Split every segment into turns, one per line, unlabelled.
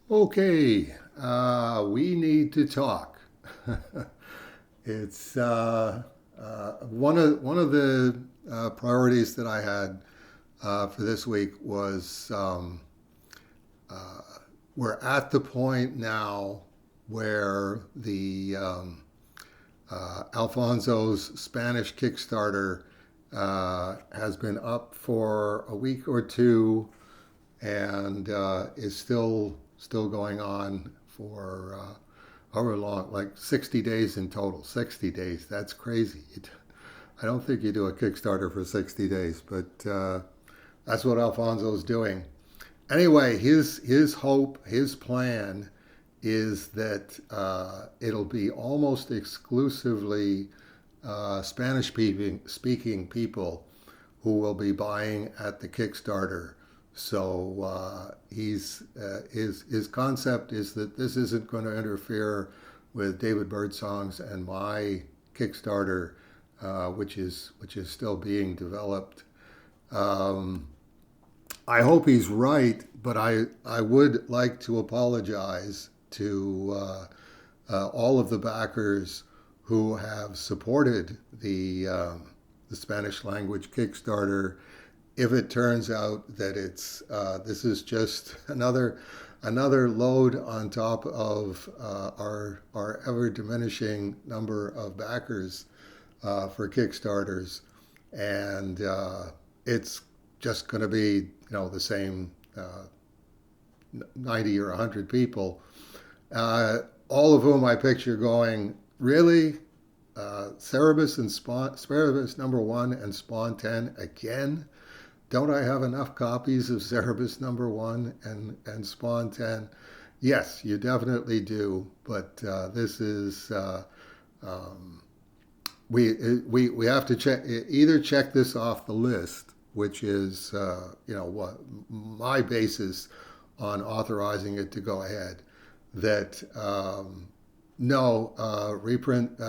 Okay, we need to talk. It's one of the priorities that I had for this week was we're at the point now where the Alfonso's Spanish Kickstarter has been up for a week or two and is still going on for however long, like 60 days in total. 60 days. That's crazy. I don't think you do a Kickstarter for 60 days, but that's what Alfonso's doing. Anyway, his hope, his plan is that it'll be almost exclusively Spanish speaking people who will be buying at the Kickstarter. So his concept is that this isn't going to interfere with David Birdsong's and my Kickstarter, which is still being developed. Um, I hope he's right, but I would like to apologize to all of the backers who have supported the Spanish language Kickstarter. If it turns out that it's this is just another load on top of our ever diminishing number of backers for Kickstarters, and it's just going to be the same 90 or 100 people, all of whom I picture going, really, Cerebus number one and Spawn 10 again. Don't I have enough copies of Cerebus number one and Spawn 10? Yes, you definitely do. But this is um, we have to check this off the list, which is what my basis on authorizing it to go ahead. That no reprint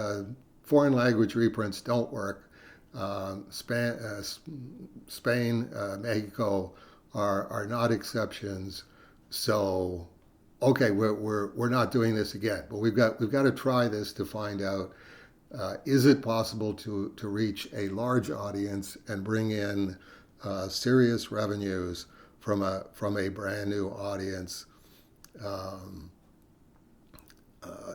foreign language reprints don't work. Spain, Mexico are not exceptions. So, okay, we're not doing this again. But we've got to try this to find out, is it possible to reach a large audience and bring in serious revenues from a brand new audience, um,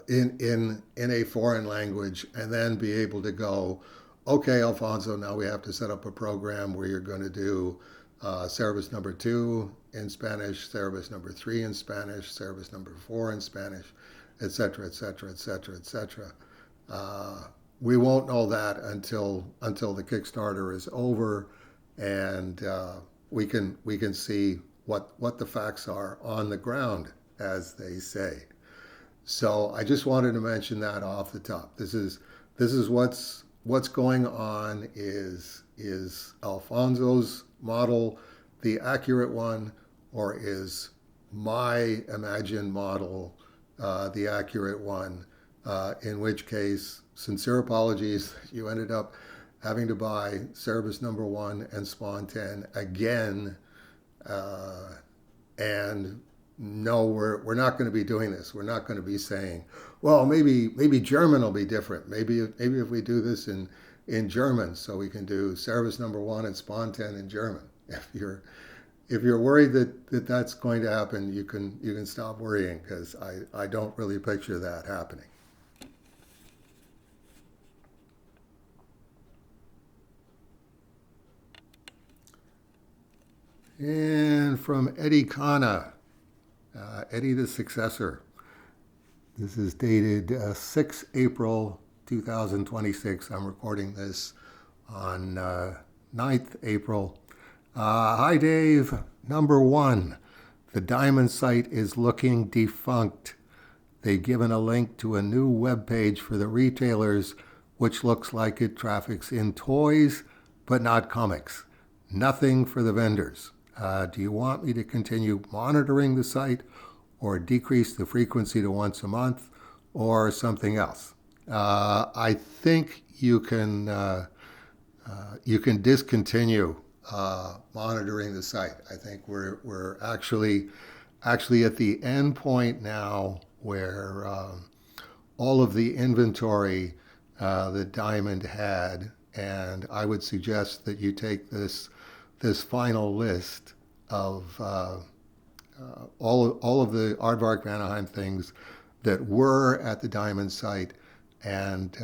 in a foreign language, and then be able to go, okay, Alfonso, now we have to set up a program where you're going to do Cerebus number two in Spanish, Cerebus number three in Spanish, Cerebus number four in Spanish, etc., etc., etc., etc. We won't know that until the Kickstarter is over, and we can see what the facts are on the ground, as they say. So I just wanted to mention that off the top. This is what's going on. Is Alfonso's model the accurate one, or is my imagined model the accurate one? In which case, sincere apologies. You ended up having to buy Cerebus number one and Spawn 10 again, uh, and no, we're not going to be doing this. We're not going to be saying, well, maybe German will be different. Maybe if we do this in German, so we can do Cerebus number one and Spawn 10 in German. If you're worried that's going to happen, you can stop worrying, because I don't really picture that happening. And from Eddie Kana, Eddie the Successor. This is dated 6 April 2026. I'm recording this on 9th April. Hi, Dave. Number one, the diamond site is looking defunct. They've given a link to a new web page for the retailers, which looks like it traffics in toys, but not comics. Nothing for the vendors. Do you want me to continue monitoring the site, or decrease the frequency to once a month, or something else? I think you can discontinue monitoring the site. I think we're actually actually at the end point now where all of the inventory that Diamond had, and I would suggest that you take this final list of all of the Aardvark Vanaheim things that were at the Diamond site, and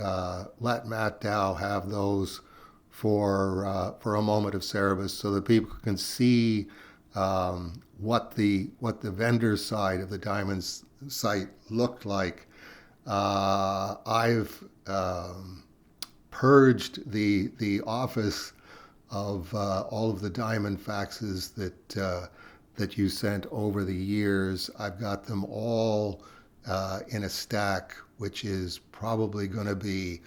let Matt Dow have those for a moment of Cerebus, so that people can see what the vendor side of the Diamond site looked like. I've purged the office of all of the Diamond faxes that you sent over the years. I've got them all in a stack, which is probably going to be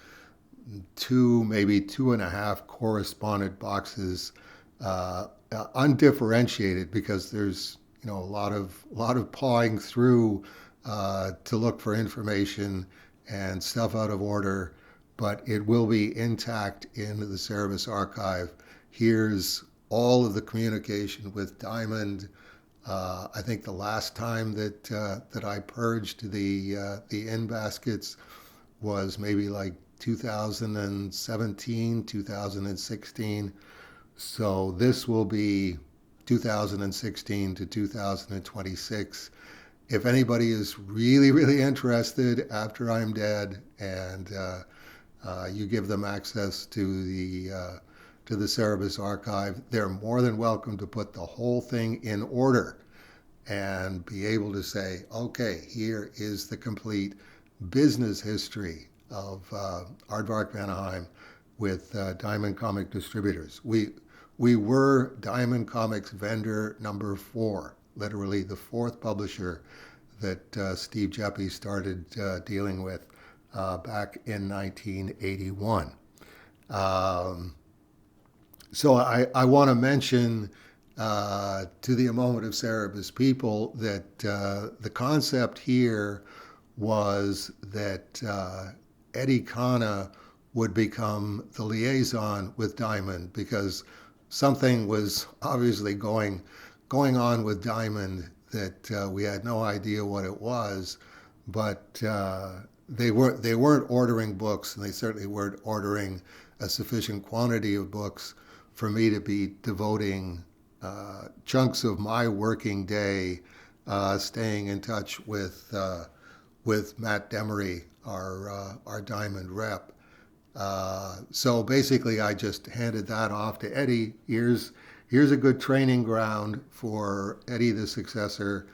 two, maybe 2.5 correspondent boxes, undifferentiated, because there's a lot of pawing through to look for information and stuff out of order, but it will be intact in the Cerebus archive. Here's all of the communication with Diamond. I think the last time that I purged the in baskets was maybe like 2017, 2016. So this will be 2016 to 2026. If anybody is really, really interested after I'm dead, and you give them access to the Cerebus archive, they're more than welcome to put the whole thing in order and be able to say, okay, here is the complete business history of Aardvark Vanaheim with Diamond Comic Distributors. We were Diamond Comics vendor number 4, literally the 4th publisher that Steve Jeppe started dealing with back in 1981. So I want to mention to the A Moment of Cerebus people that the concept here was that Eddie Kana would become the liaison with Diamond, because something was obviously going on with Diamond that we had no idea what it was, but they weren't ordering books, and they certainly weren't ordering a sufficient quantity of books for me to be devoting chunks of my working day staying in touch with Matt Demery, our Diamond rep. So basically, I just handed that off to Eddie. Here's a good training ground for Eddie, the successor.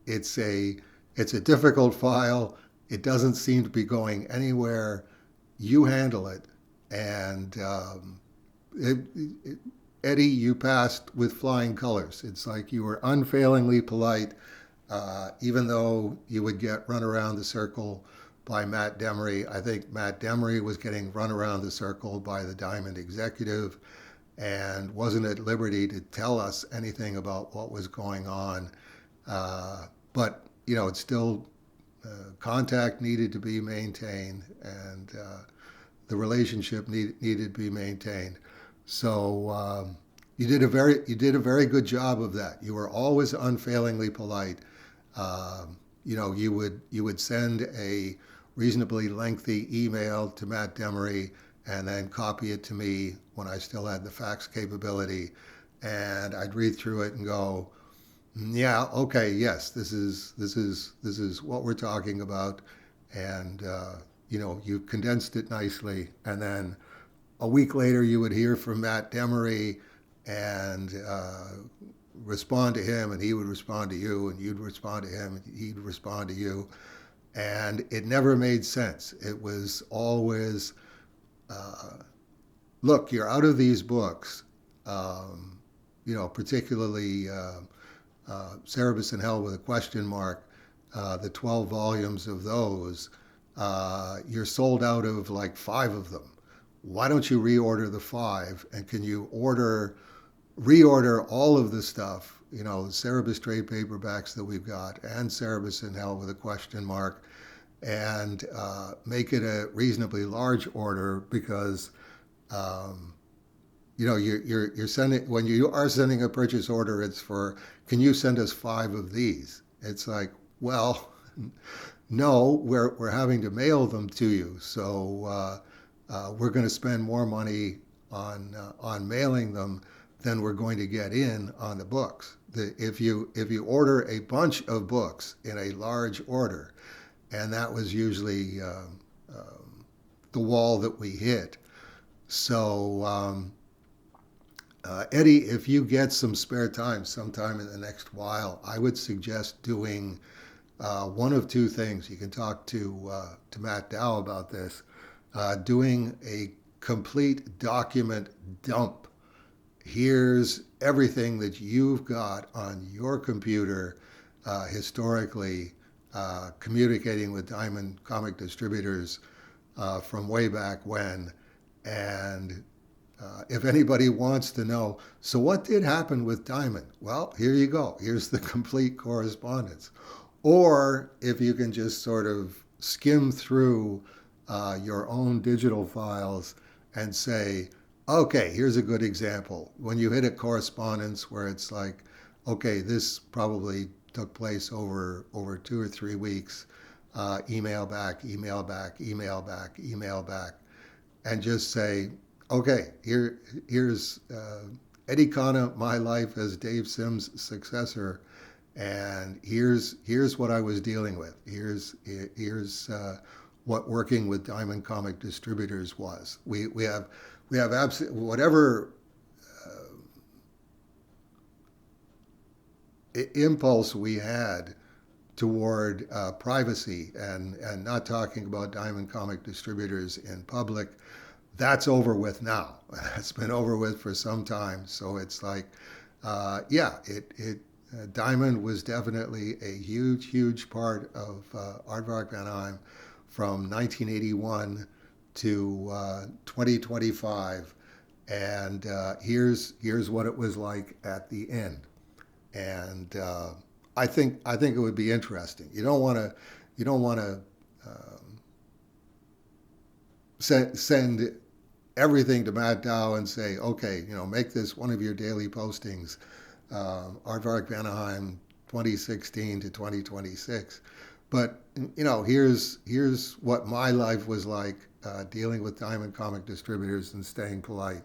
It's a difficult file. It doesn't seem to be going anywhere. You handle it, and Eddie, you passed with flying colors. It's like you were unfailingly polite, even though you would get run around the circle by Matt Demery. I think Matt Demery was getting run around the circle by the Diamond executive and wasn't at liberty to tell us anything about what was going on. But, it's still, contact needed to be maintained, and the relationship needed to be maintained. So you did a very good job of that. You were always unfailingly polite. You would send a reasonably lengthy email to Matt Demery and then copy it to me when I still had the fax capability, and I'd read through it and go, yeah, okay, yes, this is what we're talking about, and you condensed it nicely, and then a week later you would hear from Matt Demery and respond to him, and he would respond to you, and you'd respond to him, and he'd respond to you, and it never made sense. It was always, look, you're out of these books, particularly Cerebus in Hell with a question mark, the 12 volumes of those, you're sold out of like 5 of them. Why don't you reorder the 5, and can you reorder all of the stuff, Cerebus Trade paperbacks that we've got, and Cerebus in Hell with a question mark, and make it a reasonably large order, because you're sending, when you are sending a purchase order, it's for, can you send us 5 of these? It's like, well, no, we're having to mail them to you, so we're going to spend more money on mailing them than we're going to get in on the books. If you order a bunch of books in a large order, and that was usually the wall that we hit. So, Eddie, if you get some spare time sometime in the next while, I would suggest doing one of two things. You can talk to Matt Dow about this. Doing a complete document dump. Here's everything that you've got on your computer historically, communicating with Diamond comic distributors from way back when. And if anybody wants to know, so what did happen with Diamond? Well, here you go. Here's the complete correspondence. Or if you can just sort of skim through your own digital files and say, okay, here's a good example. When you hit a correspondence where it's like, okay, this probably took place over 2 or 3 weeks, email back, email back, email back, email back, and just say, okay, here's Eddie Kana, my life as Dave Sims' successor, and here's what I was dealing with. Here's what working with Diamond Comic Distributors was. We have whatever impulse we had toward privacy and not talking about Diamond Comic Distributors in public. That's over with now. It's been over with for some time. So it's like, Diamond was definitely a huge part of Aardvark van Heim from 1981 to 2025, and here's what it was like at the end. And I think it would be interesting. You don't want to send everything to Matt Dow and say, okay, make this one of your daily postings, Aardvark van Heim 2016 to 2026. But here's what my life was like dealing with Diamond Comic Distributors and staying polite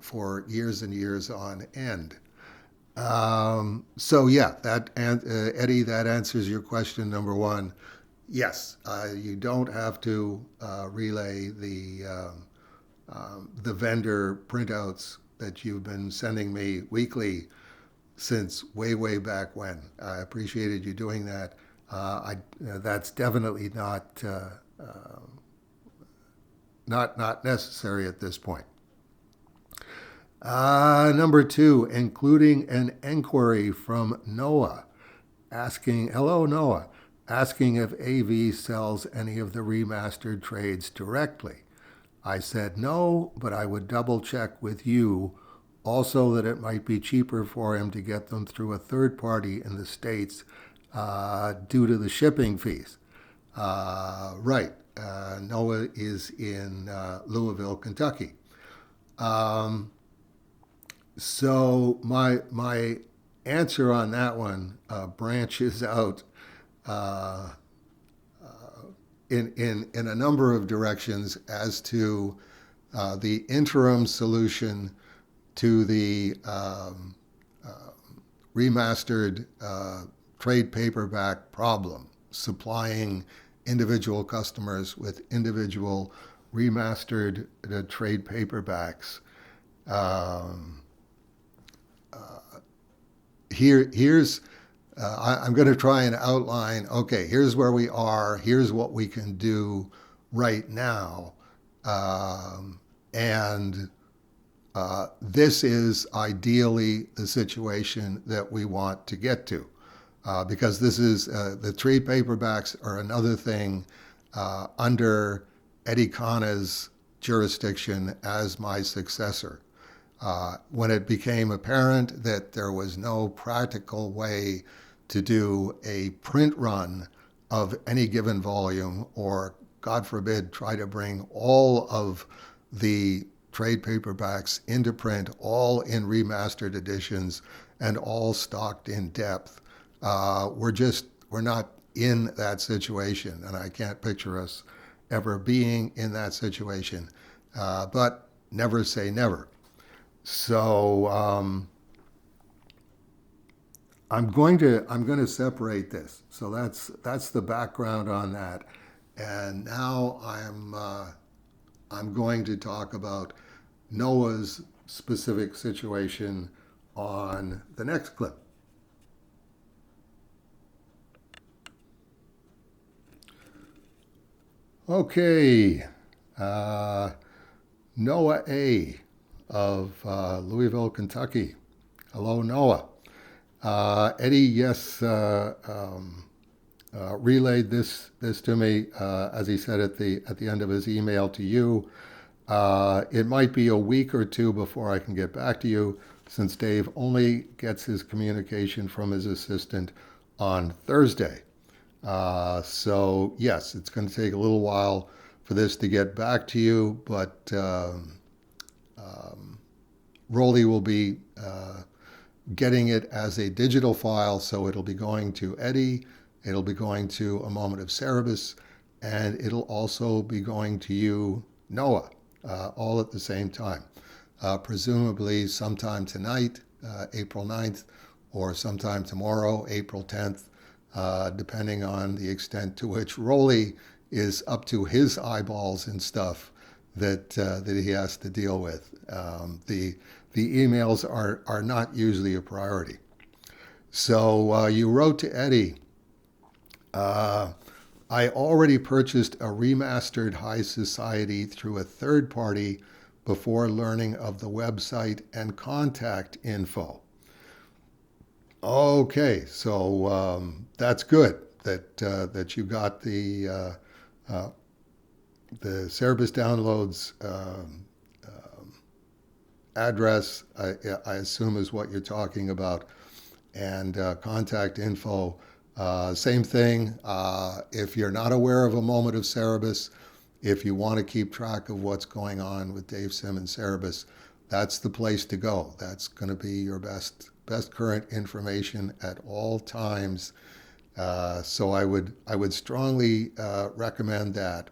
for years and years on end. So yeah, Eddie, that answers your question number one. Yes, you don't have to relay the vendor printouts that you've been sending me weekly since way back when. I appreciated you doing that. That's definitely not necessary at this point. Number two, including an inquiry from Noah, asking, hello Noah, asking if AV sells any of the remastered trades directly. I said no, but I would double check with you. Also, that it might be cheaper for him to get them through a third party in the States due to the shipping fees. Right. Noah is in Louisville, Kentucky. So my answer on that one branches out in a number of directions as to the interim solution to the remastered trade paperback problem, supplying individual customers with individual remastered trade paperbacks. I'm going to try and outline, okay, here's where we are, here's what we can do right now, and this is ideally the situation that we want to get to, because this is, the trade paperbacks are another thing under Eddie Kana's jurisdiction as my successor. When it became apparent that there was no practical way to do a print run of any given volume, or God forbid, try to bring all of the trade paperbacks into print, all in remastered editions and all stocked in depth. We're not in that situation, and I can't picture us ever being in that situation. But never say never. So I'm going to separate this. So that's the background on that, and now I'm going to talk about Noah's specific situation on the next clip. Okay, Noah A. of Louisville, Kentucky. Hello, Noah. Eddie, yes, relayed this to me, as he said at the end of his email to you. It might be a week or two before I can get back to you, since Dave only gets his communication from his assistant on Thursday. So yes, it's going to take a little while for this to get back to you, but Rolly will be getting it as a digital file, so it'll be going to Eddie, it'll be going to A Moment of Cerebus, and it'll also be going to you, Noah, all at the same time. Presumably sometime tonight, April 9th, or sometime tomorrow, April 10th, depending on the extent to which Rolly is up to his eyeballs in stuff that he has to deal with. The emails are not usually a priority. So you wrote to Eddie, I already purchased a remastered High Society through a third party before learning of the website and contact info. Okay, so that's good that you got the Cerebus Downloads address, I assume is what you're talking about, and contact info. Same thing. If you're not aware of A Moment of Cerebus, if you want to keep track of what's going on with Dave Sim and Cerebus, that's the place to go. That's going to be your best current information at all times. So I would strongly recommend that.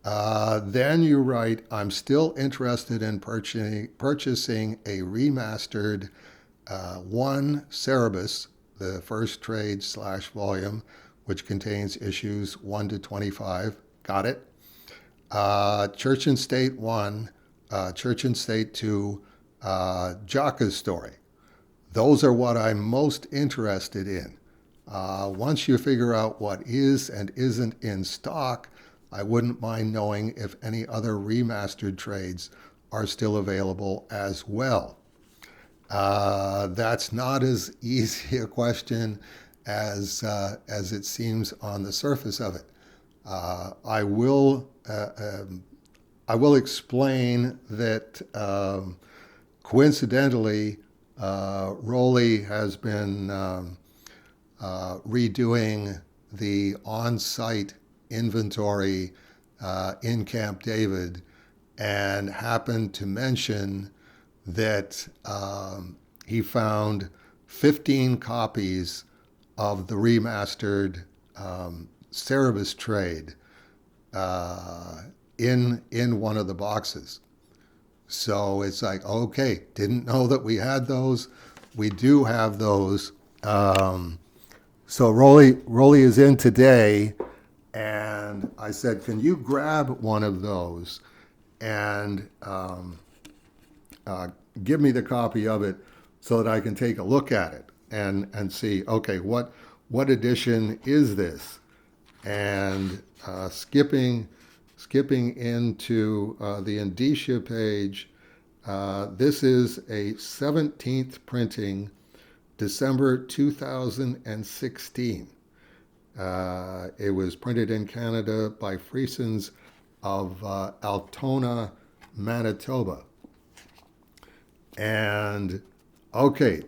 Then you write, I'm still interested in purchasing a remastered 1 Cerebus, the first trade / volume, which contains issues 1 to 25. Got it. Church and State 1, Church and State 2, Jaka's story. Those are what I'm most interested in. Once you figure out what is and isn't in stock, I wouldn't mind knowing if any other remastered trades are still available as well. That's not as easy a question as it seems on the surface of it. I will explain that coincidentally, Rolly has been redoing the on-site inventory in Camp David, and happened to mention that he found 15 copies of the remastered Cerebus Trade in one of the boxes. So it's like, okay, didn't know that we had those. We do have those. So Rolly is in today, and I said, can you grab one of those and give me the copy of it so that I can take a look at it and see, okay, what edition is this? And skipping into the indicia page, this is a 17th printing, December 2016. It was printed in Canada by Friesens of Altona, Manitoba. And okay,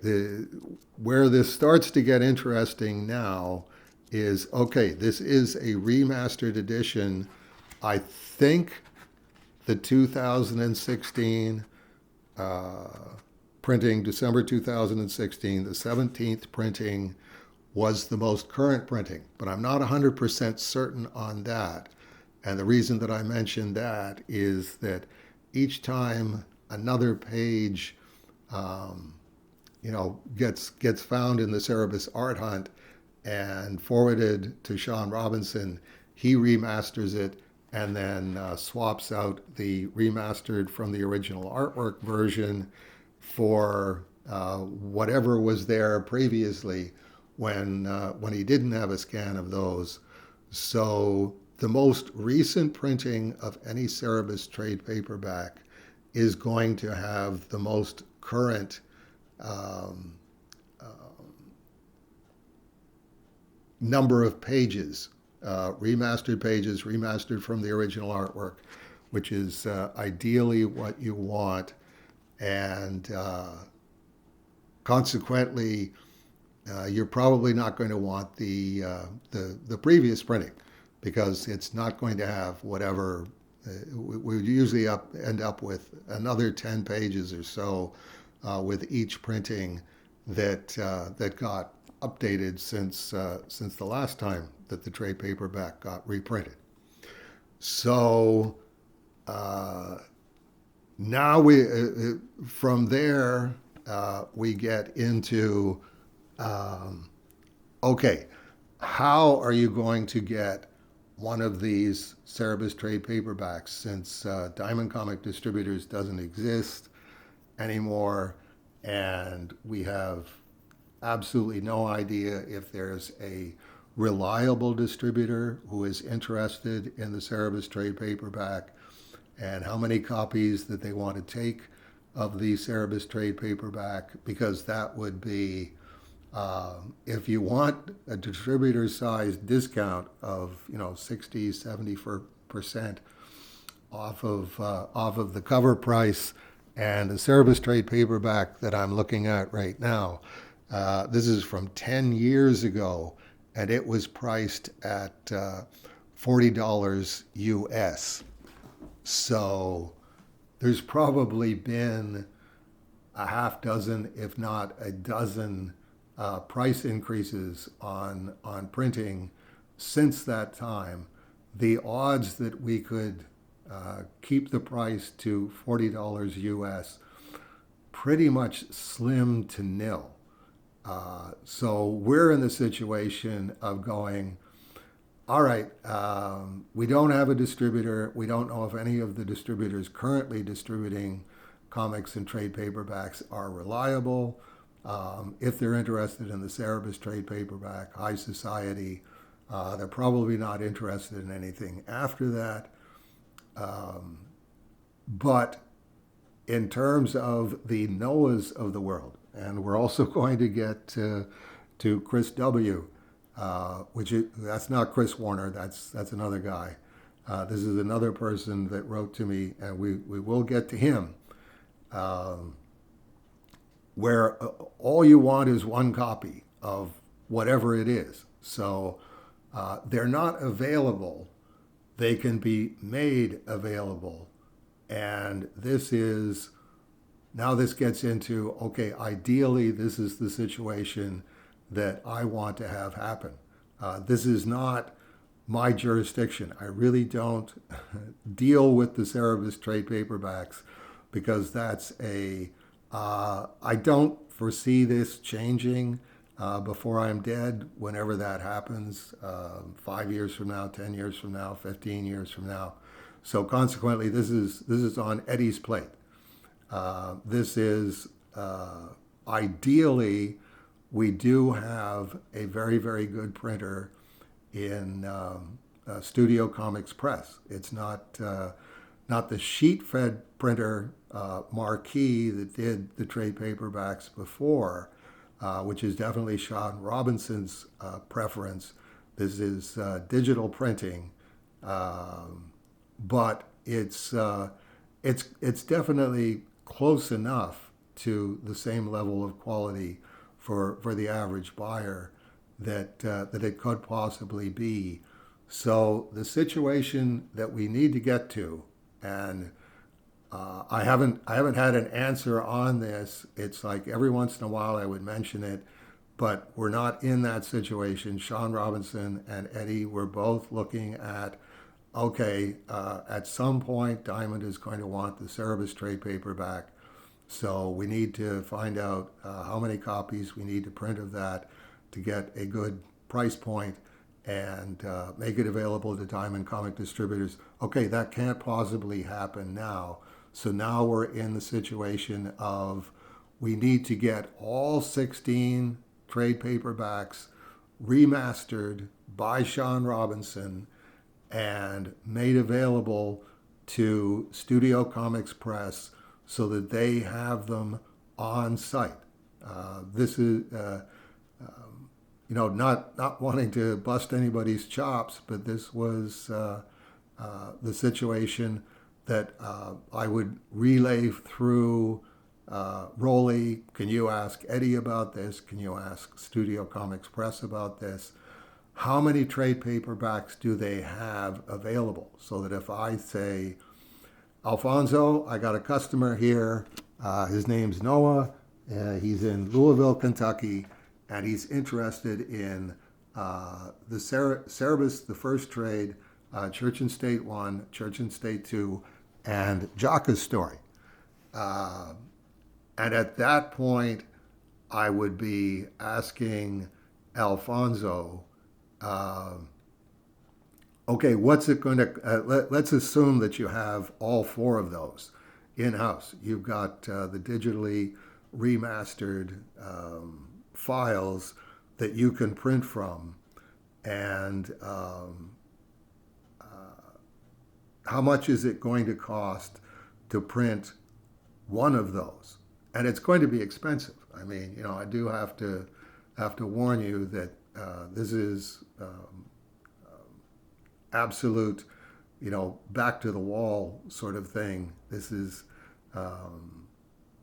where this starts to get interesting now is, okay, this is a remastered edition. I think the 2016 printing, December 2016, the 17th printing was the most current printing, but I'm not 100% certain on that. And the reason that I mentioned that is that each time another page, gets found in the Cerebus art hunt and forwarded to Sean Robinson, he remasters it and then swaps out the remastered from the original artwork version for whatever was there previously when he didn't have a scan of those. So the most recent printing of any Cerebus trade paperback is going to have the most current number of pages, remastered from the original artwork, which is ideally what you want. And consequently, you're probably not going to want the previous printing, because it's not going to have whatever we usually end up with another 10 pages or so with each printing that got updated since the last time that the trade paperback got reprinted. So now from there we get into okay, how are you going to get one of these Cerebus trade paperbacks, since Diamond Comic Distributors doesn't exist anymore, and we have absolutely no idea if there's a reliable distributor who is interested in the Cerebus trade paperback, and how many copies that they want to take of the Cerebus trade paperback, because that would be if you want a distributor-sized discount of 60-70% off of the cover price, and the Cerebus trade paperback that I'm looking at right now, this is from 10 years ago, and it was priced at $40 US. So there's probably been a half dozen, if not a dozen, price increases on printing since that time. The odds that we could keep the price to $40 US pretty much slim to nil. So we're in the situation of going, all right, we don't have a distributor. We don't know if any of the distributors currently distributing comics and trade paperbacks are reliable. If they're interested in the Cerebus trade paperback, high society, they're probably not interested in anything after that. But in terms of the Noahs of the world, and we're also going to get to Chris W., that's not Chris Warner, that's another guy. This is another person that wrote to me, and we will get to him. Where all you want is one copy of whatever it is. So they're not available. They can be made available. And this gets into, okay, ideally, this is the situation that I want to have happen. This is not my jurisdiction. I really don't deal with the Cerebus trade paperbacks, because that's I don't foresee this changing before I'm dead, whenever that happens, 5 years from now, 10 years from now, 15 years from now. So consequently, this is on Eddie's plate. This is ideally, we do have a very, very good printer in Studio Comics Press. It's not the sheet-fed printer Marquee that did the trade paperbacks before, which is definitely Sean Robinson's preference. This is digital printing, but it's definitely close enough to the same level of quality for the average buyer that it could possibly be. So the situation that we need to get to, And I haven't had an answer on this. It's like every once in a while I would mention it, but we're not in that situation. Sean Robinson and Eddie were both looking at, okay, at some point Diamond is going to want the Cerebus Trade paperback. So we need to find out how many copies we need to print of that to get a good price point and make it available to Diamond comic distributors. Okay, that can't possibly happen now. So now we're in the situation of we need to get all 16 trade paperbacks remastered by Sean Robinson and made available to Studio Comics Press so that they have them on site. This is, not wanting to bust anybody's chops, but this was the situation that I would relay through Rolly. Can you ask Eddie about this? Can you ask Studio Comics Press about this? How many trade paperbacks do they have available? So that if I say, Alfonso, I got a customer here. His name's Noah. He's in Louisville, Kentucky, and he's interested in the Cerebus, the first trade, Church and State 1, Church and State 2, and Jaka's story. And at that point, I would be asking Alfonso, okay, what's it going to, let's assume that you have all four of those in-house. You've got the digitally remastered files that you can print from. And how much is it going to cost to print one of those? And it's going to be expensive. I mean, I do have to warn you that this is absolute, back to the wall sort of thing. This is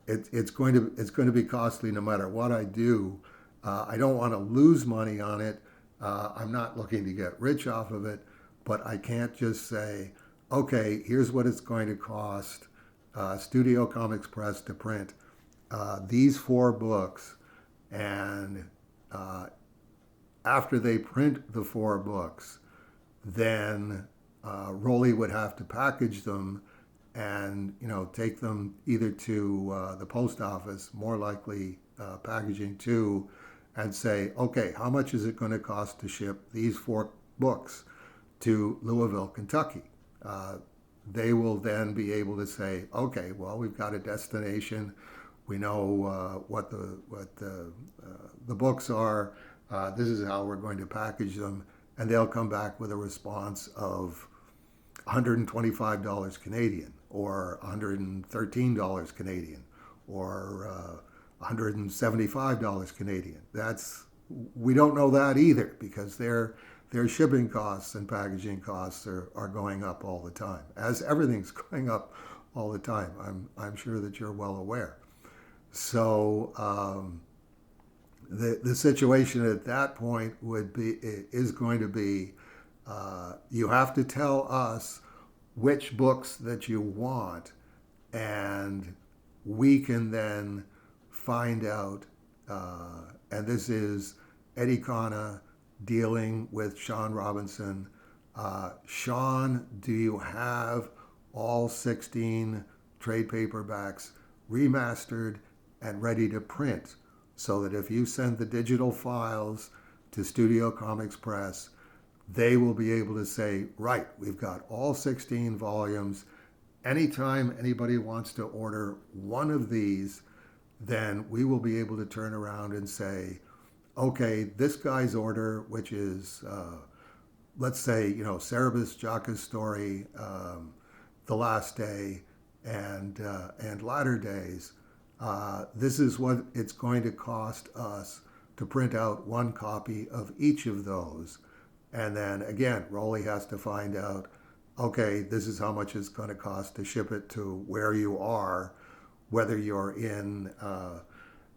it's going to be costly no matter what I do. I don't want to lose money on it. I'm not looking to get rich off of it, but I can't just say, okay, here's what it's going to cost Studio Comics Press to print these 4 books, and after they print the 4 books, then Rolly would have to package them and take them either to the post office, more likely packaging too, and say, okay, how much is it going to cost to ship these 4 books to Louisville, Kentucky? They will then be able to say, okay, well, we've got a destination. We know what the books are. This is how we're going to package them. And they'll come back with a response of $125 Canadian, or $113 Canadian, or $175 Canadian. We don't know that either, because their shipping costs and packaging costs are going up all the time, as everything's going up all the time. I'm sure that you're well aware. So the situation at that point is going to be, you have to tell us which books that you want, and we can then find out, and this is Eddie Kana dealing with Sean Robinson. Sean, do you have all 16 trade paperbacks remastered and ready to print, so that if you send the digital files to Studio Comics Press, they will be able to say, right, we've got all 16 volumes. Anytime anybody wants to order one of these, then we will be able to turn around and say, okay, this guy's order, which is, let's say, Cerebus, Jaka's story, The Last Day, and Latter Days, this is what it's going to cost us to print out 1 copy of each of those. And then again, Rolly has to find out, okay, this is how much it's going to cost to ship it to where you are, whether you're in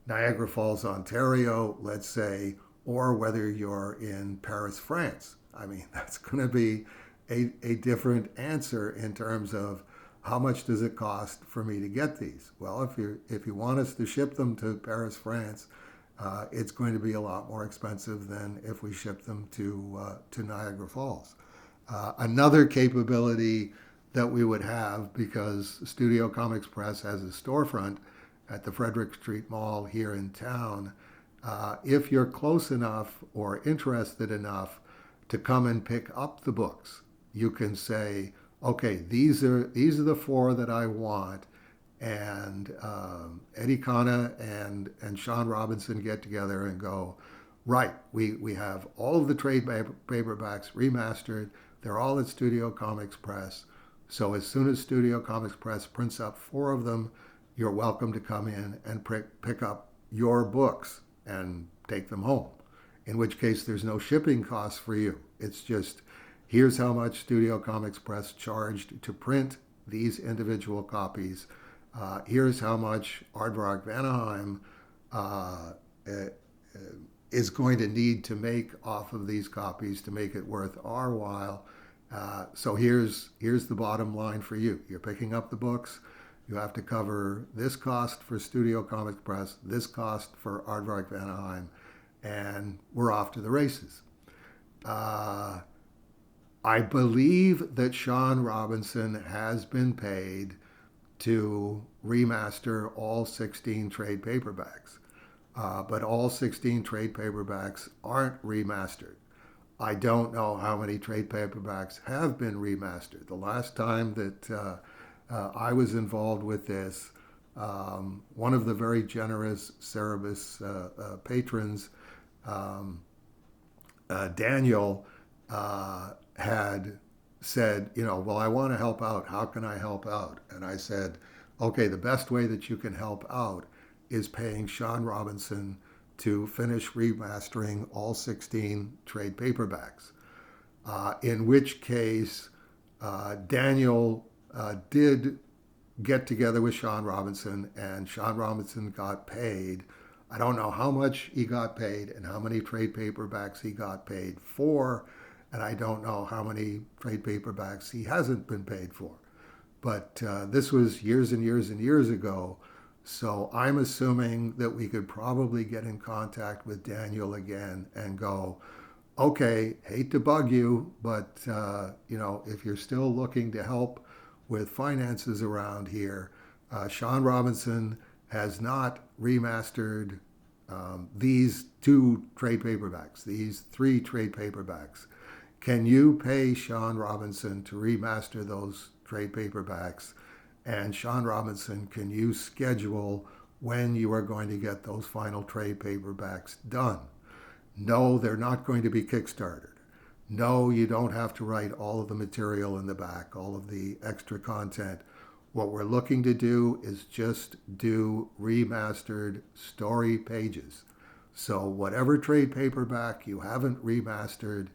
Niagara Falls, Ontario, let's say, or whether you're in Paris, France. I mean, that's going to be a different answer in terms of how much does it cost for me to get these? Well, if you want us to ship them to Paris, France, it's going to be a lot more expensive than if we ship them to Niagara Falls. Another capability that we would have, because Studio Comics Press has a storefront at the Frederick Street Mall here in town, if you're close enough or interested enough to come and pick up the books, you can say, okay, these are the four that I want, and Eddie Kana and Sean Robinson get together and go, right, we have all of the trade paperbacks remastered. They're all at Studio Comics Press. So as soon as Studio Comics Press prints up four of them, you're welcome to come in and pick up your books and take them home. In which case, there's no shipping costs for you. It's just, here's how much Studio Comics Press charged to print these individual copies. Here's how much Aardvark Vanaheim is going to need to make off of these copies to make it worth our while. So here's the bottom line for you. You're picking up the books. You have to cover this cost for Studio Comics Press, this cost for Aardvark Vanaheim, and we're off to the races. I believe that Sean Robinson has been paid to remaster all 16 trade paperbacks, but all 16 trade paperbacks aren't remastered. I don't know how many trade paperbacks have been remastered. The last time that I was involved with this, one of the very generous Cerebus patrons, Daniel, had said, well, I want to help out. How can I help out? And I said, okay, the best way that you can help out is paying Sean Robinson to finish remastering all 16 trade paperbacks. In which case, Daniel did get together with Sean Robinson, and Sean Robinson got paid. I don't know how much he got paid and how many trade paperbacks he got paid for, and I don't know how many trade paperbacks he hasn't been paid for. But this was years and years and years ago, so I'm assuming that we could probably get in contact with Daniel again and go, okay, hate to bug you, but if you're still looking to help with finances around here, Sean Robinson has not remastered these 2 trade paperbacks, these 3 trade paperbacks. Can you pay Sean Robinson to remaster those trade paperbacks? And Sean Robinson, can you schedule when you are going to get those final trade paperbacks done? No, they're not going to be Kickstarted. No, you don't have to write all of the material in the back, all of the extra content. What we're looking to do is just do remastered story pages. So whatever trade paperback you haven't remastered,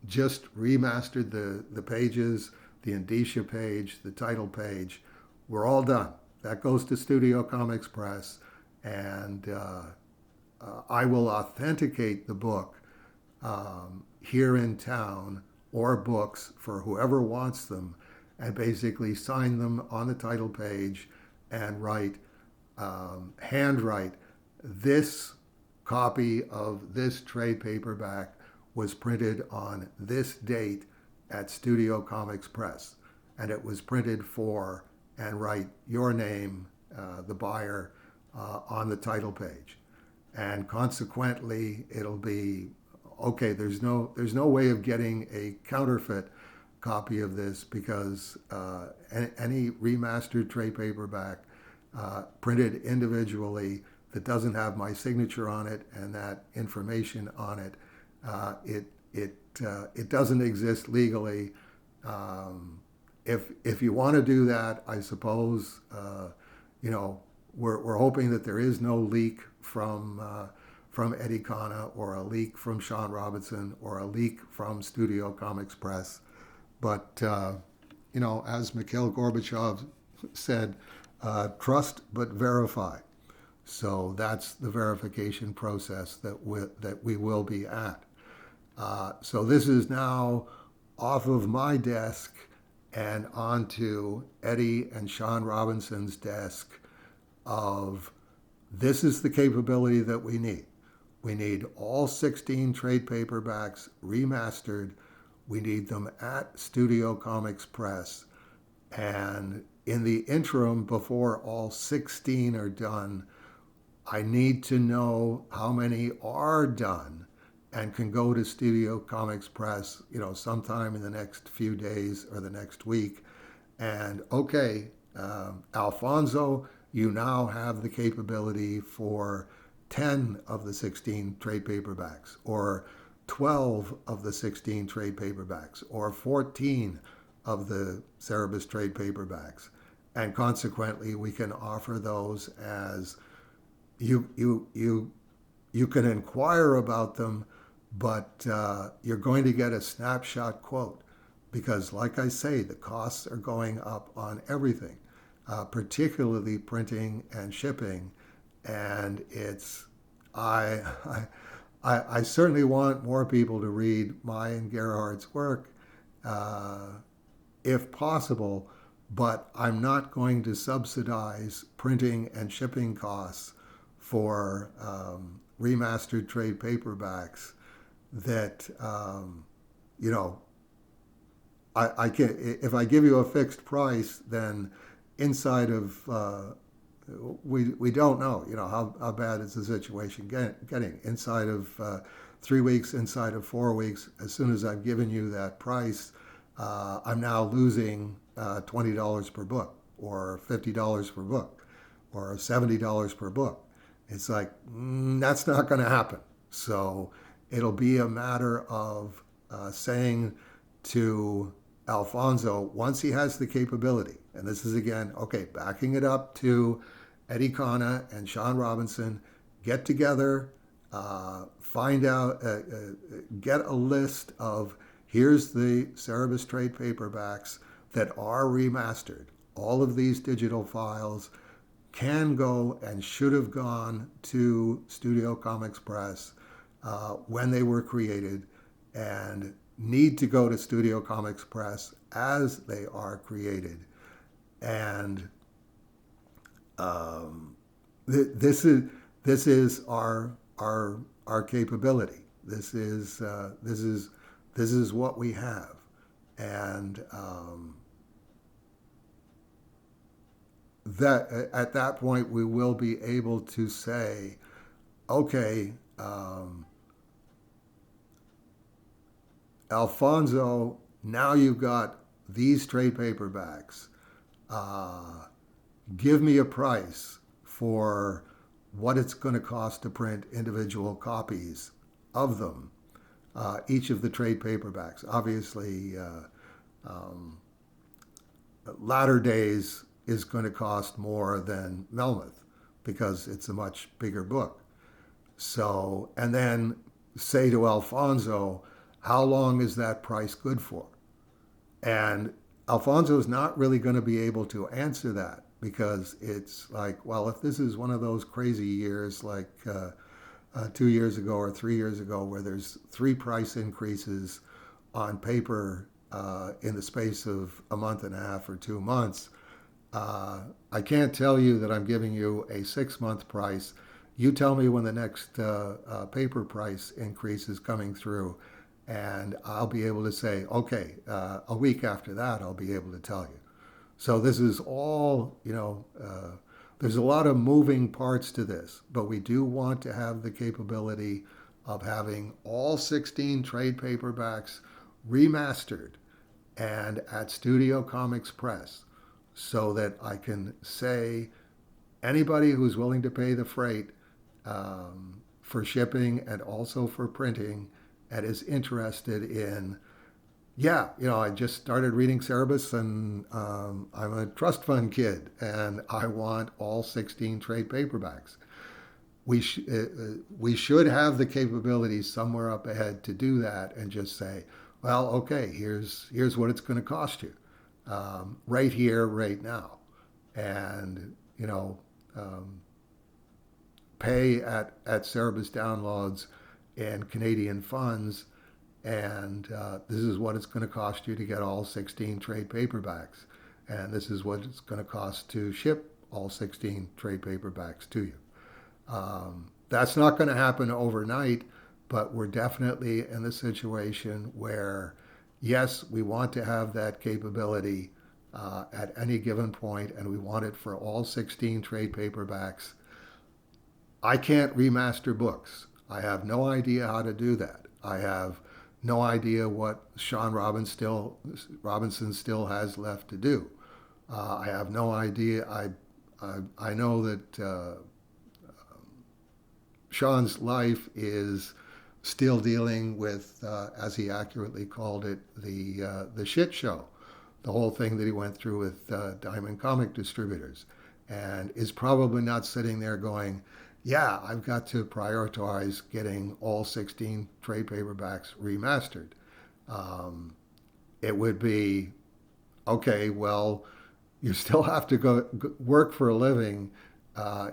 just remastered the pages, the indicia page, the title page. We're all done. That goes to Studio Comics Press, and I will authenticate the book here in town, or books for whoever wants them, and basically sign them on the title page and handwrite, this copy of this trade paperback was printed on this date at Studio Comics Press, and it was printed for, and write your name, the buyer, on the title page. And consequently, it'll be, okay, there's no way of getting a counterfeit copy of this, because any remastered trade paperback printed individually that doesn't have my signature on it and that information on it, it doesn't exist legally. If you want to do that, I suppose we're hoping that there is no leak from Eddie Kana, or a leak from Sean Robinson, or a leak from Studio Comics Press. But as Mikhail Gorbachev said, trust but verify. So that's the verification process that we will be at. So this is now off of my desk, and onto Eddie and Sean Robinson's desk of this is the capability that we need. We need all 16 trade paperbacks remastered. We need them at Studio Comics Press. And in the interim, before all 16 are done, I need to know how many are done and can go to Studio Comics Press, sometime in the next few days or the next week. And okay, Alfonso, you now have the capability for 10 of the 16 trade paperbacks, or 12 of the 16 trade paperbacks, or 14 of the Cerebus Trade paperbacks. And consequently, we can offer those as you can inquire about them, but you're going to get a snapshot quote because, like I say, the costs are going up on everything, particularly printing and shipping. And I certainly want more people to read my and Gerhard's work, if possible, but I'm not going to subsidize printing and shipping costs for remastered trade paperbacks that I can, if I give you a fixed price, then inside of we don't know how bad is the situation getting inside of 3 weeks, inside of 4 weeks. As soon as I've given you that price, I'm now losing $20 per book, or $50 per book, or $70 per book. It's like, that's not going to happen. So it'll be a matter of saying to Alfonso, once he has the capability, and this is again, okay, backing it up to Eddie Kana and Sean Robinson, get together, find out, get a list of here's the Cerebus Trade paperbacks that are remastered. All of these digital files can go and should have gone to Studio Comics Press when they were created, and need to go to Studio Comics Press as they are created. And this is our capability. This is what we have, and that at that point we will be able to say, okay, Alfonso, now you've got these trade paperbacks. Give me a price for what it's going to cost to print individual copies of them, each of the trade paperbacks. Obviously, Latter Days is going to cost more than Melmoth because it's a much bigger book. So, and then say to Alfonso, how long is that price good for? And Alfonso is not really going to be able to answer that, because it's like, well, if this is one of those crazy years like 2 years ago or 3 years ago where there's 3 price increases on paper in the space of a month and a half or 2 months, I can't tell you that I'm giving you a 6-month price. You tell me when the next paper price increase is coming through, and I'll be able to say, okay, a week after that, I'll be able to tell you. So this is all, there's a lot of moving parts to this, but we do want to have the capability of having all 16 trade paperbacks remastered and at Studio Comics Press, so that I can say anybody who's willing to pay the freight for shipping and also for printing and is interested in, I just started reading Cerebus, and I'm a trust fund kid and I want all 16 trade paperbacks. We should have the capability somewhere up ahead to do that and just say, well, okay, here's what it's going to cost you, right here, right now, and pay at Cerebus downloads and Canadian funds, And this is what it's going to cost you to get all 16 trade paperbacks. And this is what it's going to cost to ship all 16 trade paperbacks to you. That's not going to happen overnight, but we're definitely in the situation where, yes, we want to have that capability at any given point, and we want it for all 16 trade paperbacks. I can't remaster books. I have no idea how to do that. I have no idea what Sean Robinson still has left to do. I have no idea. I know that Sean's life is still dealing with, as he accurately called it, the shit show, the whole thing that he went through with Diamond Comic Distributors, and is probably not sitting there going, yeah, I've got to prioritize getting all 16 trade paperbacks remastered. It would be, okay, well, you still have to go work for a living,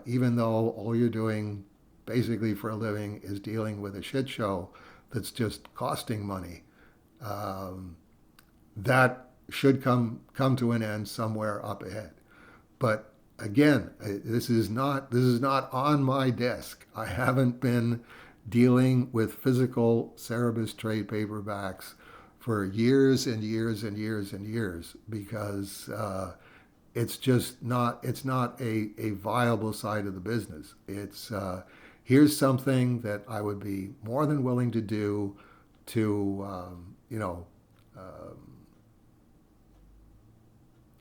even though all you're doing basically for a living is dealing with a shit show that's just costing money. That should come to an end somewhere up ahead. But again, this is not on my desk. I haven't been dealing with physical Cerebus Trade paperbacks for years and years and years and years because it's just not a viable side of the business. It's here's something that I would be more than willing to do to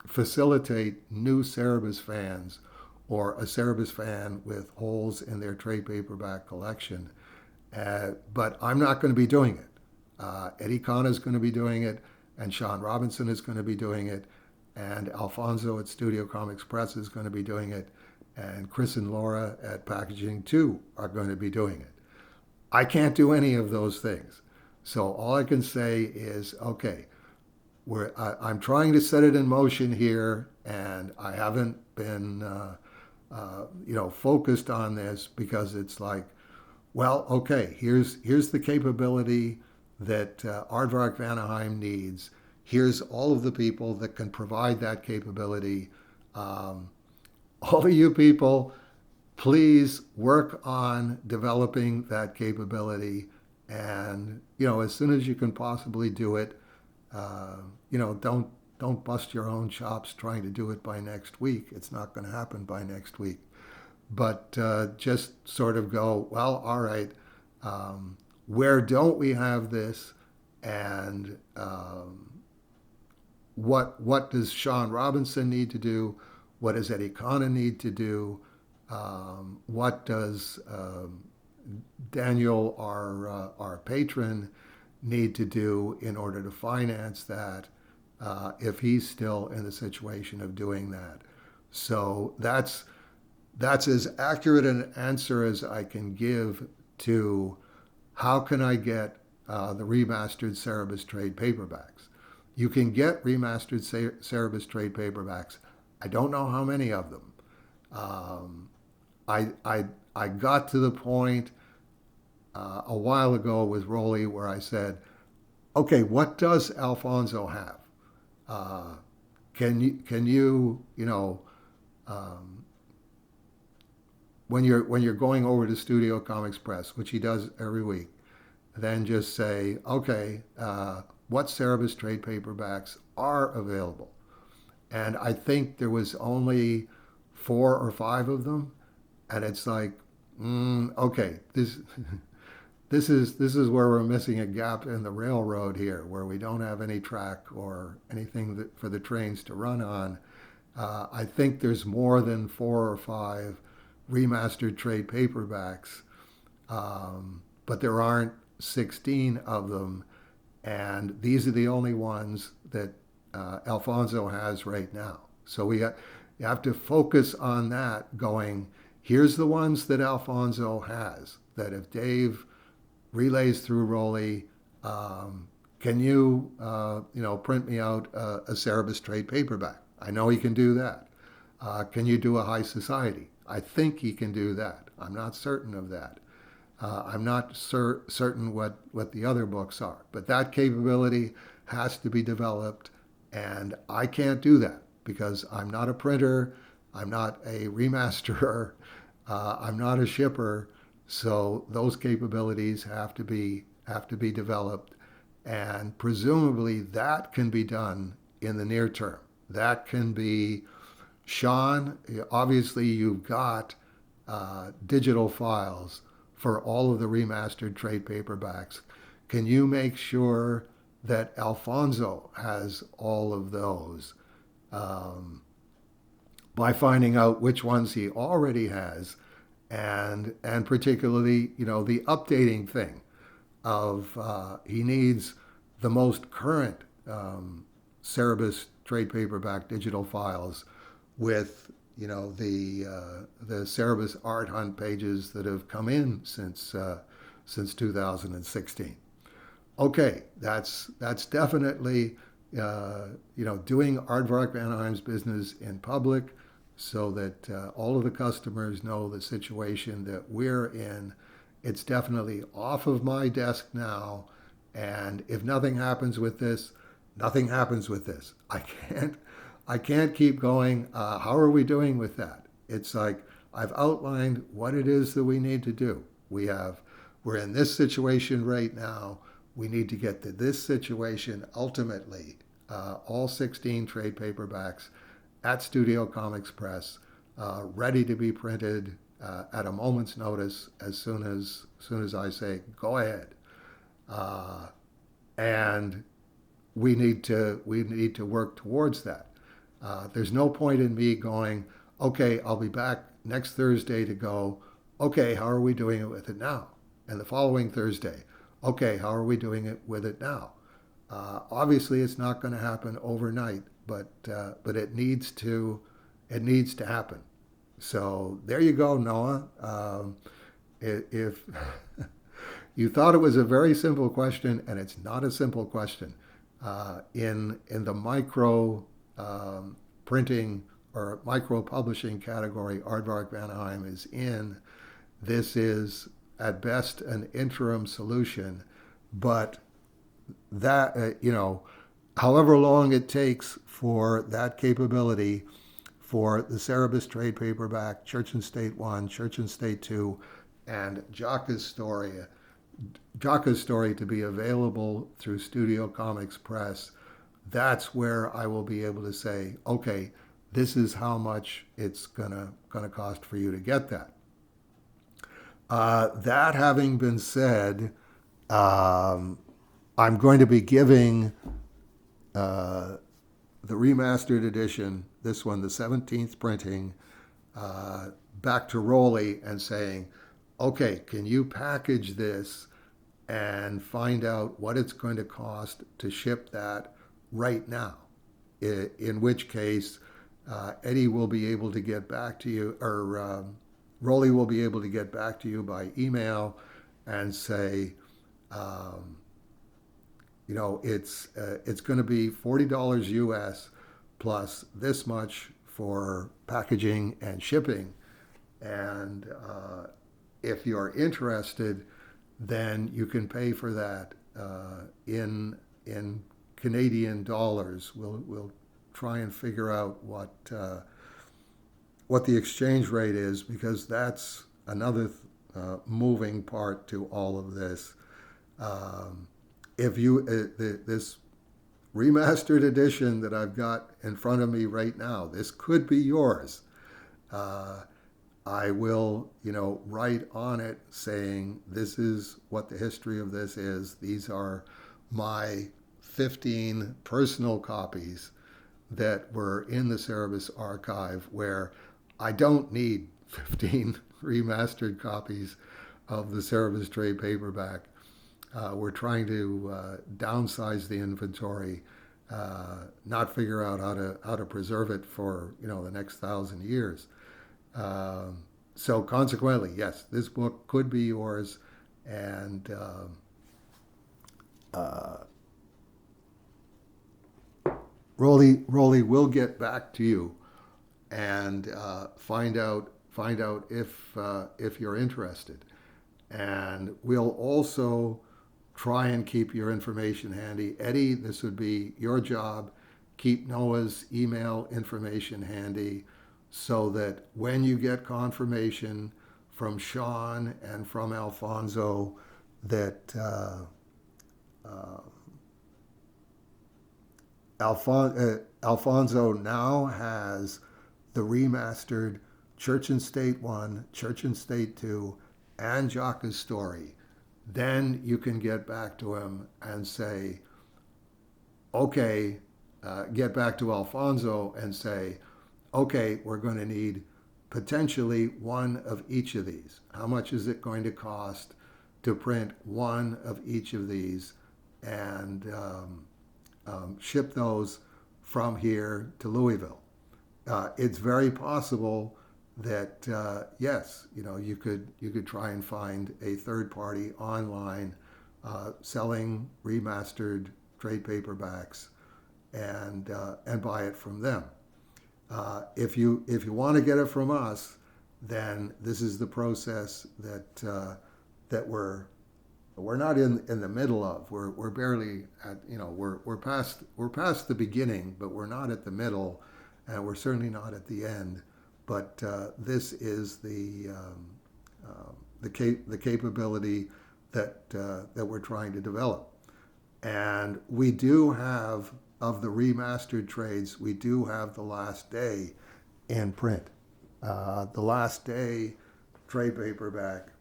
facilitate new Cerebus fans or a Cerebus fan with holes in their trade paperback collection. But I'm not going to be doing it. Eddie Kahn is going to be doing it, and Sean Robinson is going to be doing it, and Alfonso at Studio Comics Press is going to be doing it, and Chris and Laura at Packaging 2 are going to be doing it. I can't do any of those things. So all I can say is, okay, I'm trying to set it in motion here, and I haven't been, focused on this because it's like, well, okay, here's the capability that Aardvark Vanaheim needs. Here's all of the people that can provide that capability. All of you people, please work on developing that capability, and as soon as you can possibly do it. Don't bust your own chops trying to do it by next week. It's not going to happen by next week. But just sort of go, well, all right, where don't we have this? And what does Sean Robinson need to do? What does Eddie Kahn need to do? What does Daniel, our patron, need to do in order to finance that if he's still in the situation of doing that? So that's as accurate an answer as I can give to how can I get the remastered Cerebus Trade paperbacks. You can get remastered Cerebus Trade paperbacks. I don't know how many of them. I got to the point a while ago with Rolly where I said, okay, what does Alfonso have? Can you when you're going over to Studio Comics Press, which he does every week, then just say, okay, what Cerebus Trade paperbacks are available? And I think there was only 4 or 5 of them, and it's like, okay, this is where we're missing a gap in the railroad here, where we don't have any track or anything for the trains to run on. I think there's more than 4 or 5 remastered trade paperbacks, but there aren't 16 of them, and these are the only ones that Alfonso has right now. So you have to focus on that, going, here's the ones that Alfonso has, that if Dave relays through Rolly, can you, print me out a Cerebus Trade paperback? I know he can do that. Can you do a High Society? I think he can do that. I'm not certain of that. I'm not certain what the other books are, but that capability has to be developed, and I can't do that because I'm not a printer, I'm not a remasterer, I'm not a shipper. So those capabilities have to be developed, and presumably that can be done in the near term. That can be Sean. Obviously, you've got digital files for all of the remastered trade paperbacks. Can you make sure that Alfonso has all of those um, by finding out which ones he already has, and particularly the updating thing of he needs the most current Cerebus trade paperback digital files with the Cerebus art hunt pages that have come in since 2016. Okay, that's definitely doing Aardvark Mannheim's business in public so that all of the customers know the situation that we're in. It's definitely off of my desk now, and if nothing happens with this, nothing happens with this. I can't keep going. How are we doing with that? It's like I've outlined what it is that we need to do. We're in this situation right now. We need to get to this situation ultimately. All 16 trade paperbacks at Studio Comics Press, ready to be printed at a moment's notice as soon as I say go ahead. And we need to work towards that. There's no point in me going, okay, I'll be back next Thursday to go, okay, how are we doing it with it now? And the following Thursday, okay, how are we doing it with it now? Obviously, it's not going to happen overnight, but it needs to happen. So there you go, Noah. If you thought it was a very simple question, and it's not a simple question, in the micro printing or micro publishing category, Aardvark Mannheim is in. This is at best an interim solution, but that however long it takes for that capability for the Cerebus trade paperback, Church and State 1, Church and State 2, and Jaka's story to be available through Studio Comics Press, that's where I will be able to say, okay, this is how much it's gonna cost for you to get that. That having been said, I'm going to be giving the remastered edition, this one, the 17th printing, back to Rolly and saying, okay, can you package this and find out what it's going to cost to ship that right now? In which case, Eddie will be able to get back to you, or Rolly will be able to get back to you by email and say, it's going to be $40 US plus this much for packaging and shipping. And if you're interested, then you can pay for that in Canadian dollars. We'll try and figure out what the exchange rate is, because that's another moving part to all of this. If you this remastered edition that I've got in front of me right now, this could be yours. I will, write on it saying this is what the history of this is. These are my 15 personal copies that were in the Cerebus archive, where I don't need 15 remastered copies of the Cerebus trade paperback. We're trying to downsize the inventory, not figure out how to preserve it for the next 1,000 years. So consequently, yes, this book could be yours, and Rolly will get back to you and find out if you're interested. And we'll also try and keep your information handy. Eddie, this would be your job. Keep Noah's email information handy so that when you get confirmation from Sean and from Alfonso that Alfonso now has the remastered Church and State 1, Church and State 2, and Jacques' story, then you can get back to him and say, okay, get back to Alfonso and say, okay, we're going to need potentially one of each of these. How much is it going to cost to print one of each of these and ship those from here to Louisville? It's very possible that yes, you could try and find a third party online selling remastered trade paperbacks and buy it from them. If you want to get it from us, then this is the process that we're not in the middle of. We're barely at, we're past the beginning, but we're not at the middle, and we're certainly not at the end. But this is the capability that we're trying to develop. And we do have, of the remastered trades, we do have the last day in print. The last day trade paperback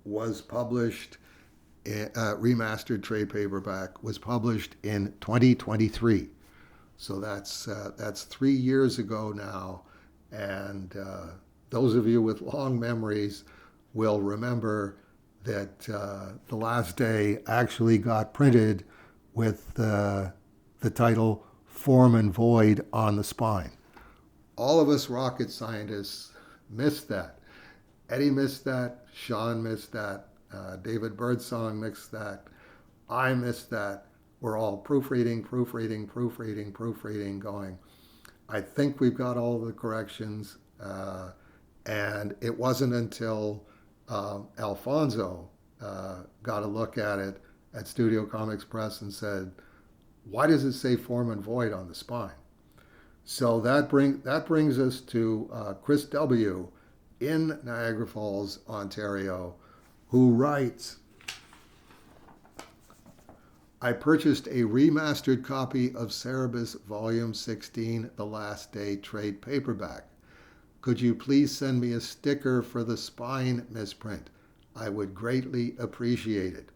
was published, remastered trade paperback was published in 2023. So that's 3 years ago now, and those of you with long memories will remember that the last day actually got printed with the title "Form and Void" on the spine. All of us rocket scientists missed that. Eddie missed that. Sean missed that. David Birdsong missed that. I missed that. We're all proofreading, going, I think we've got all the corrections. And it wasn't until Alfonso got a look at it at Studio Comics Press and said, why does it say Form and Void on the spine? So that brings us to Chris W. in Niagara Falls, Ontario, who writes, I purchased a remastered copy of Cerebus Volume 16, The Last Day trade paperback. Could you please send me a sticker for the spine misprint? I would greatly appreciate it.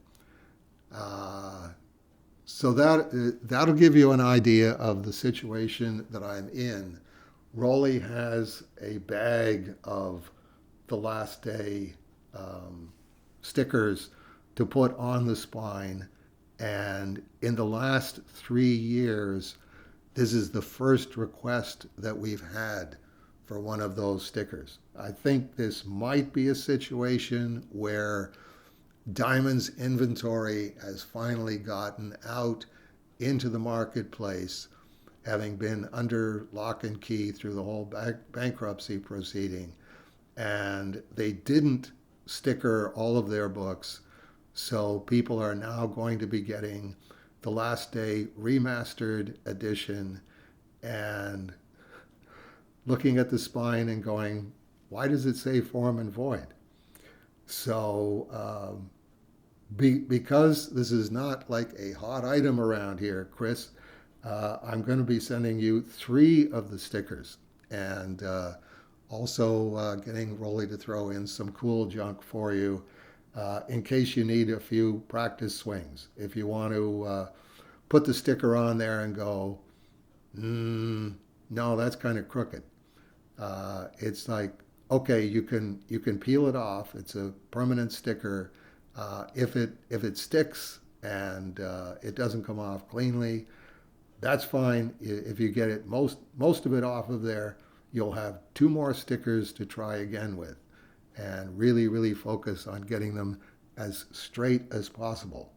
So that'll give you an idea of the situation that I'm in. Rolly has a bag of The Last Day stickers to put on the spine. And in the last 3 years, this is the first request that we've had for one of those stickers. I think this might be a situation where Diamond's inventory has finally gotten out into the marketplace, having been under lock and key through the whole bankruptcy proceeding. And they didn't sticker all of their books. So people are now going to be getting the Last Day remastered edition and looking at the spine and going, why does it say Form and Void? So because this is not like a hot item around here, Chris, I'm going to be sending you 3 of the stickers, and also getting Rolly to throw in some cool junk for you. In case you need a few practice swings. If you want to put the sticker on there and go, no, that's kind of crooked. It's like, okay, you can peel it off. It's a permanent sticker. If it sticks and it doesn't come off cleanly, that's fine. If you get it most of it off of there, you'll have 2 more stickers to try again with. And really, really focus on getting them as straight as possible.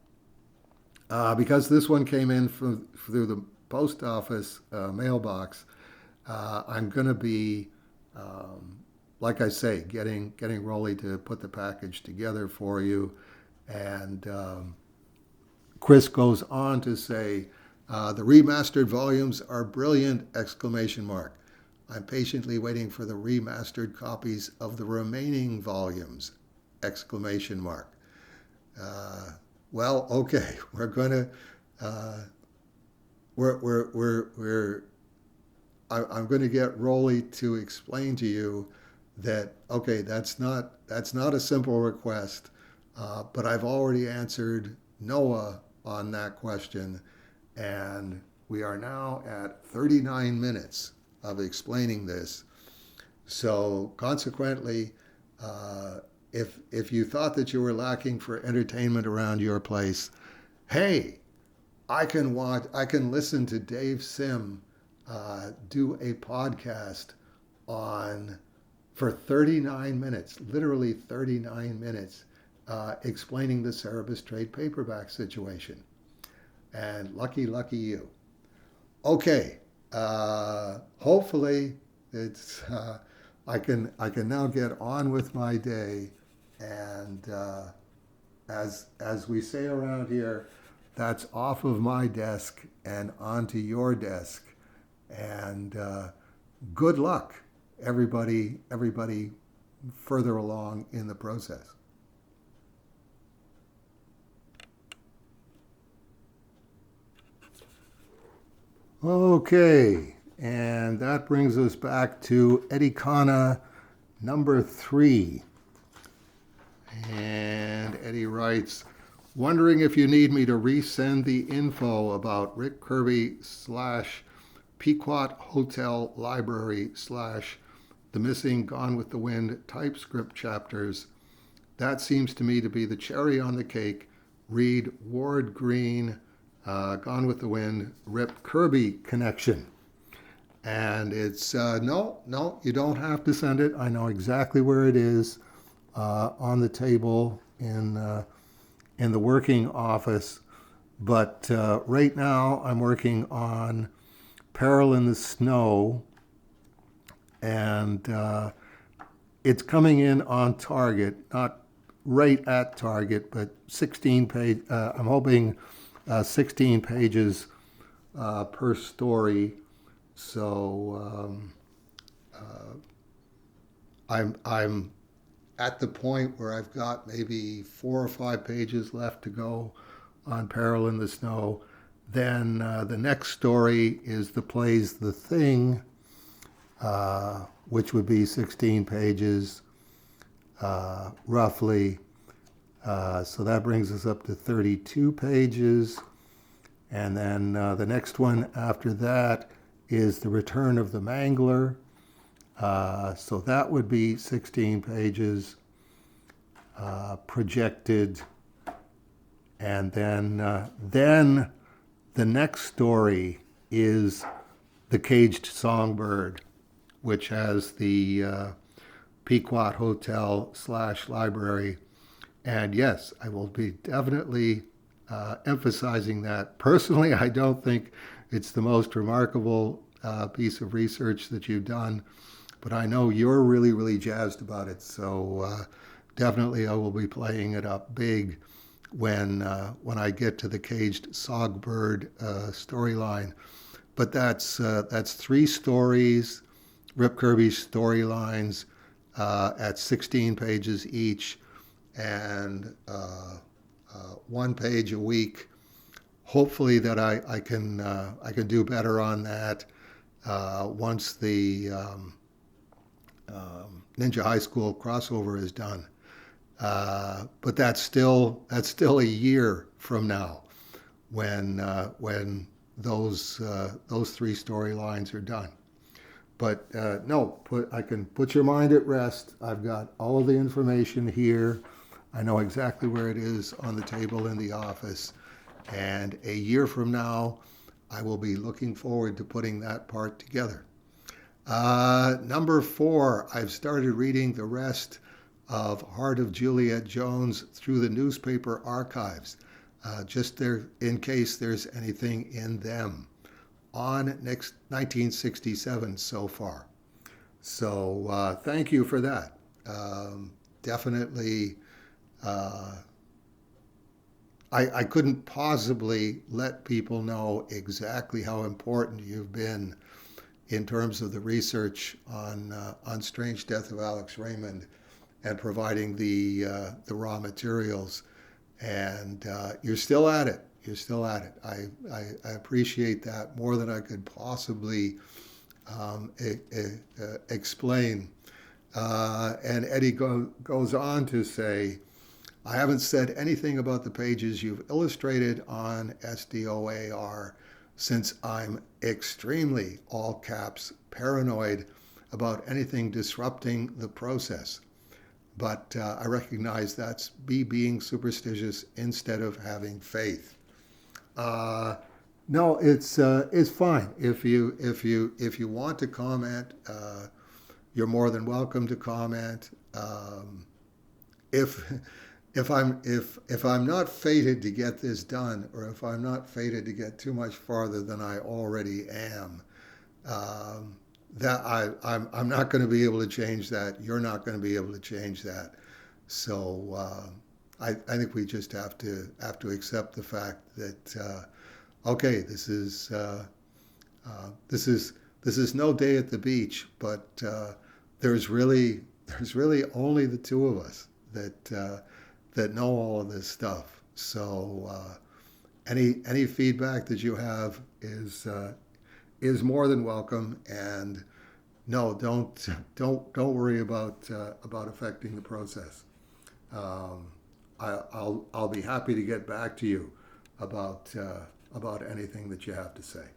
Because this one came in through the post office mailbox, I'm going to be like I say, getting Rolly to put the package together for you. And Chris goes on to say, the remastered volumes are brilliant! Exclamation mark. I'm patiently waiting for the remastered copies of the remaining volumes! Exclamation mark. Well, okay, we're gonna we're I'm going to get Rolly to explain to you that okay, that's not a simple request, but I've already answered Noah on that question, and we are now at 39 minutes of explaining this. So consequently, if you thought that you were lacking for entertainment around your place, hey, I can listen to Dave Sim do a podcast for 39 minutes, literally 39 minutes, explaining the Cerebus Trade paperback situation. And lucky you. Okay, hopefully it's I can now get on with my day, and as we say around here, that's off of my desk and onto your desk. And good luck, everybody further along in the process. Okay, and that brings us back to Eddie number 3. And Eddie writes, wondering if you need me to resend the info about Rick Kirby / Pequot Hotel Library / the missing Gone with the Wind TypeScript chapters. That seems to me to be the cherry on the cake. Read Ward Green, Gone with the Wind, Rip Kirby connection. And it's, no, you don't have to send it. I know exactly where it is, on the table in the working office. But right now I'm working on Peril in the Snow, and it's coming in on target, not right at target, but 16 page. I'm hoping 16 pages per story. So I'm at the point where I've got maybe 4 or 5 pages left to go on Peril in the Snow. Then the next story is the play's The Thing, which would be 16 pages roughly. So that brings us up to 32 pages. And then the next one after that is The Return of the Mangler. So that would be 16 pages projected. And then the next story is The Caged Songbird, which has the Pequot Hotel / library. And yes, I will be definitely emphasizing that. Personally, I don't think it's the most remarkable piece of research that you've done, but I know you're really, really jazzed about it. So definitely I will be playing it up big when I get to the Caged Songbird storyline. But that's 3 stories, Rip Kirby's storylines at 16 pages each, and 1 page a week. Hopefully that I can do better on that once the Ninja High School crossover is done. But that's still a year from now when those 3 storylines are done. But I can put your mind at rest. I've got all of the information here. I know exactly where it is on the table in the office. And a year from now, I will be looking forward to putting that part together. Number 4, I've started reading the rest of Heart of Juliet Jones through the newspaper archives, just there in case there's anything in them. On next 1967 so far. So thank you for that. Definitely, uh, I couldn't possibly let people know exactly how important you've been in terms of the research on Strange Death of Alex Raymond and providing the raw materials. And you're still at it. You're still at it. I appreciate that more than I could possibly explain. And Eddie goes on to say, I haven't said anything about the pages you've illustrated on SDOAR since I'm extremely, all caps, paranoid about anything disrupting the process. But I recognize that's me being superstitious instead of having faith. Uh, no, it's fine. If you want to comment, you're more than welcome to comment. If if I'm not fated to get this done, or if I'm not fated to get too much farther than I already am, um, that I'm not going to be able to change that. You're not going to be able to change that. So I think we just have to accept the fact that okay, this is no day at the beach, but there's really only the two of us that know all of this stuff. So any feedback that you have is more than welcome. And no, don't worry about affecting the process. Um, I'll be happy to get back to you about anything that you have to say.